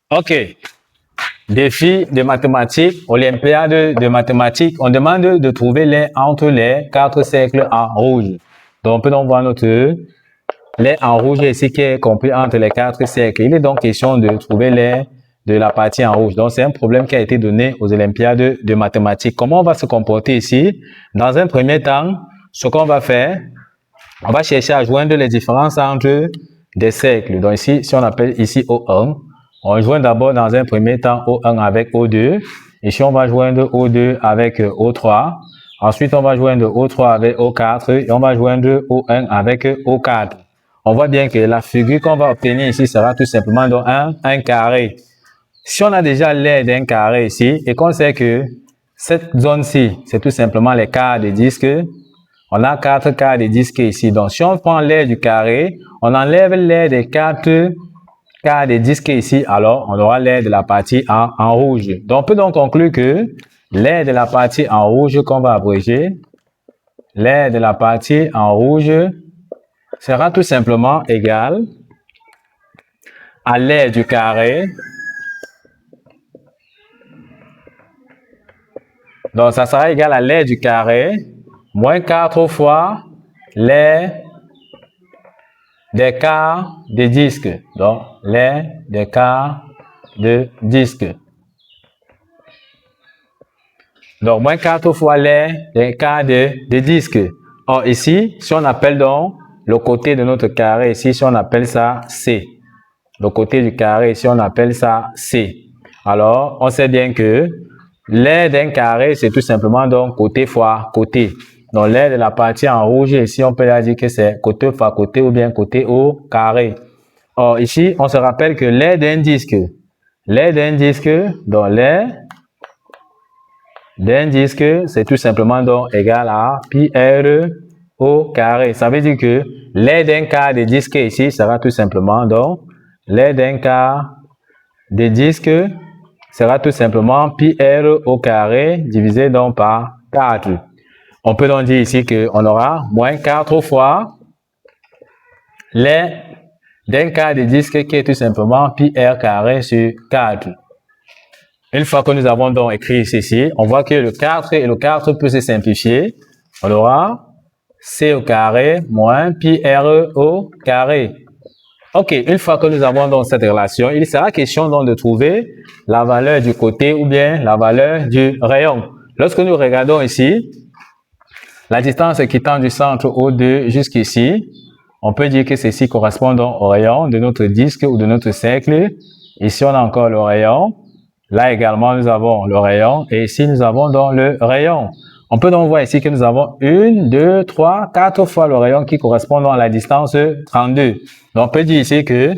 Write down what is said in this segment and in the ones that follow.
Ok. Défi de mathématiques, olympiade de mathématiques. On demande de trouver les entre les 4 cercles en rouge. Donc, on peut donc voir notre les en rouge ici qui est compris entre les 4 cercles. Il est donc question de trouver les de la partie en rouge. Donc, c'est un problème qui a été donné aux olympiades de mathématiques. Comment on va se comporter ici? Dans un premier temps, ce qu'on va faire, on va chercher à joindre les différences entre des cercles. Donc ici, si on appelle ici O1, on joint d'abord dans un premier temps O1 avec O2. Ici, on va joindre O2 avec O3. Ensuite, on va joindre O3 avec O4 et on va joindre O1 avec O4. On voit bien que la figure qu'on va obtenir ici sera tout simplement donc un carré. Si on a déjà l'aire d'un carré ici et qu'on sait que cette zone-ci, c'est tout simplement les quarts des disques, on a 4 quarts de disque ici. Donc, si on prend l'aire du carré, on enlève l'aire des 4 quarts de disque ici, alors on aura l'aire de la partie en rouge. Donc, on peut donc conclure que l'aire de la partie en rouge qu'on va abréger, l'aire de la partie en rouge sera tout simplement égale à l'aire du carré. Donc, ça sera égal à l'aire du carré moins 4 fois l'aire des quarts de disque. Donc, l'aire des quarts de disque. Donc, moins 4 fois l'aire des quarts de disque. Or, ici, si on appelle donc le côté de notre carré, ici, si on appelle ça C. Le côté du carré, ici, on appelle ça C. Alors, on sait bien que l'aire d'un carré, c'est tout simplement donc côté fois côté. Donc, l'aire de la partie en rouge, ici, on peut la dire que c'est côté fois côté ou bien côté au carré. Or, ici, on se rappelle que l'aire d'un disque, donc l'aire d'un disque, c'est tout simplement donc égal à pi r au carré. Ça veut dire que l'aire d'un quart de disque ici sera tout simplement donc l'aire d'un quart de disque sera tout simplement pi r au carré divisé donc par 4. On peut donc dire ici qu'on aura moins 4 fois l'aire d'un quart de disque qui est tout simplement pi r carré sur 4. Une fois que nous avons donc écrit ceci, on voit que le 4 et le 4 peut se simplifier. On aura c au carré moins pi r au carré. Ok, une fois que nous avons donc cette relation, il sera question donc de trouver la valeur du côté ou bien la valeur du rayon. Lorsque nous regardons ici, la distance quittant du centre O2 jusqu'ici, on peut dire que ceci correspond donc au rayon de notre disque ou de notre cercle. Ici, on a encore le rayon. Là également, nous avons le rayon. Et ici, nous avons donc le rayon. On peut donc voir ici que nous avons 1, 2, 3, 4 fois le rayon qui correspond donc à la distance 32. Donc, on peut dire ici que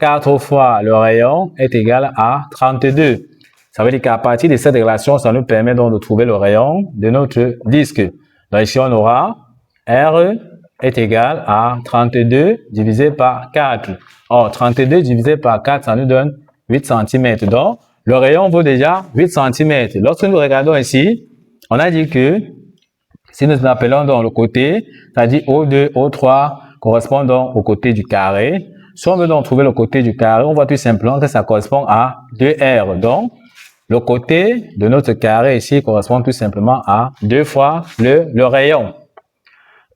4 fois le rayon est égal à 32. Ça veut dire qu'à partir de cette relation, ça nous permet donc de trouver le rayon de notre disque. Donc, ici, on aura R est égal à 32 divisé par 4. Or, 32 divisé par 4, ça nous donne 8 cm. Donc, le rayon vaut déjà 8 cm. Lorsque nous regardons ici, on a dit que si nous appelons donc le côté, c'est-à-dire O2, O3, correspond donc au côté du carré. Si on veut donc trouver le côté du carré, on voit tout simplement que ça correspond à 2R. Donc, le côté de notre carré ici correspond tout simplement à 2 fois le rayon.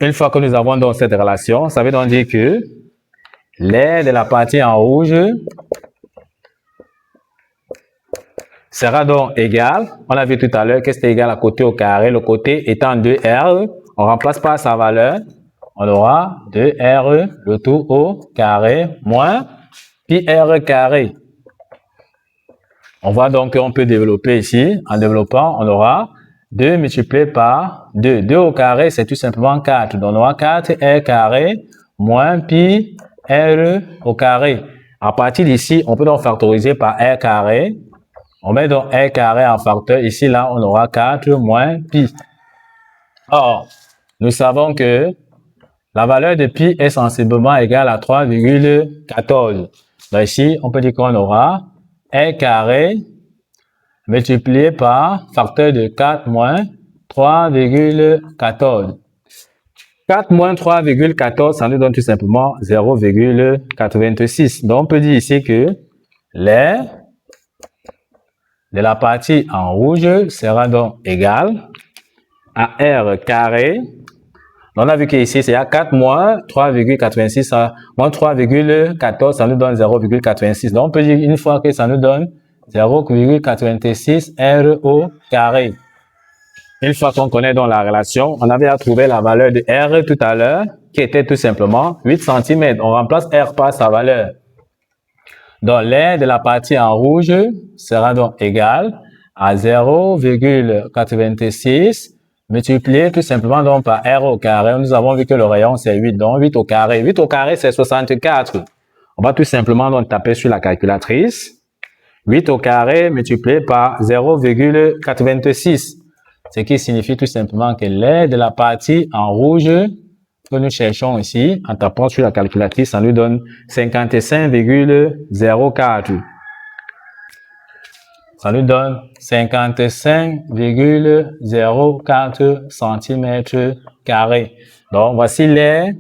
Une fois que nous avons donc cette relation, ça veut donc dire que l'aire de la partie en rouge sera donc égal, on a vu tout à l'heure que c'était égal à côté au carré, le côté étant 2R, on remplace par sa valeur, on aura 2R, le tout au carré, moins pi R carré. On voit donc qu'on peut développer ici, en développant, on aura 2 multiplié par 2. 2 au carré, c'est tout simplement 4. Donc, on aura 4R carré moins pi R au carré. À partir d'ici, on peut donc factoriser par R carré. On met donc R carré en facteur. Ici, là, on aura 4 moins pi. Or, nous savons que la valeur de pi est sensiblement égale à 3,14. Donc ici, on peut dire qu'on aura R carré multiplié par facteur de 4 moins 3,14. 4 moins 3,14, ça nous donne tout simplement 0,86. Donc, on peut dire ici que l'aire de la partie en rouge sera donc égal à R carré. On a vu qu'ici, c'est à 4 moins 3,86, moins 3,14, ça nous donne 0,86. Donc, on peut dire une fois que ça nous donne 0,86 R au carré. Une fois qu'on connaît donc la relation, on avait à trouver la valeur de R tout à l'heure, qui était tout simplement 8 cm. On remplace R par sa valeur. Donc, l'aire de la partie en rouge sera donc égal à 0,86 multiplié tout simplement donc par R au carré. Nous avons vu que le rayon c'est 8, donc 8 au carré. 8 au carré c'est 64. On va tout simplement donc taper sur la calculatrice. 8 au carré multiplié par 0,86. Ce qui signifie tout simplement que l'aire de la partie en rouge que nous cherchons ici, en tapant sur la calculatrice, ça nous donne 55,04. Ça nous donne 55,04 cm². Donc, voici l'aire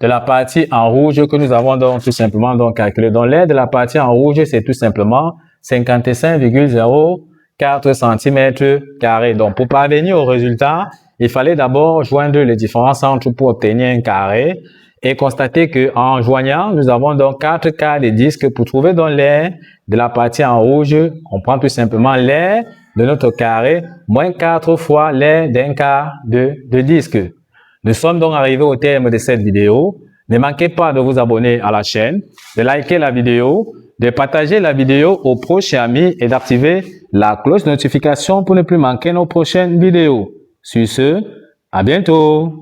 de la partie en rouge que nous avons donc tout simplement donc calculé. Donc, l'aire de la partie en rouge, c'est tout simplement 55,04 cm². Donc, pour parvenir au résultat, il fallait d'abord joindre les différents centres pour obtenir un carré et constater que en joignant, nous avons donc 4 quarts de disque. Pour trouver donc l'aire de la partie en rouge, on prend tout simplement l'aire de notre carré moins 4 fois l'aire d'un quart de disque. Nous sommes donc arrivés au terme de cette vidéo. Ne manquez pas de vous abonner à la chaîne, de liker la vidéo, de partager la vidéo aux proches et amis et d'activer la cloche de notification pour ne plus manquer nos prochaines vidéos. Sur ce, à bientôt!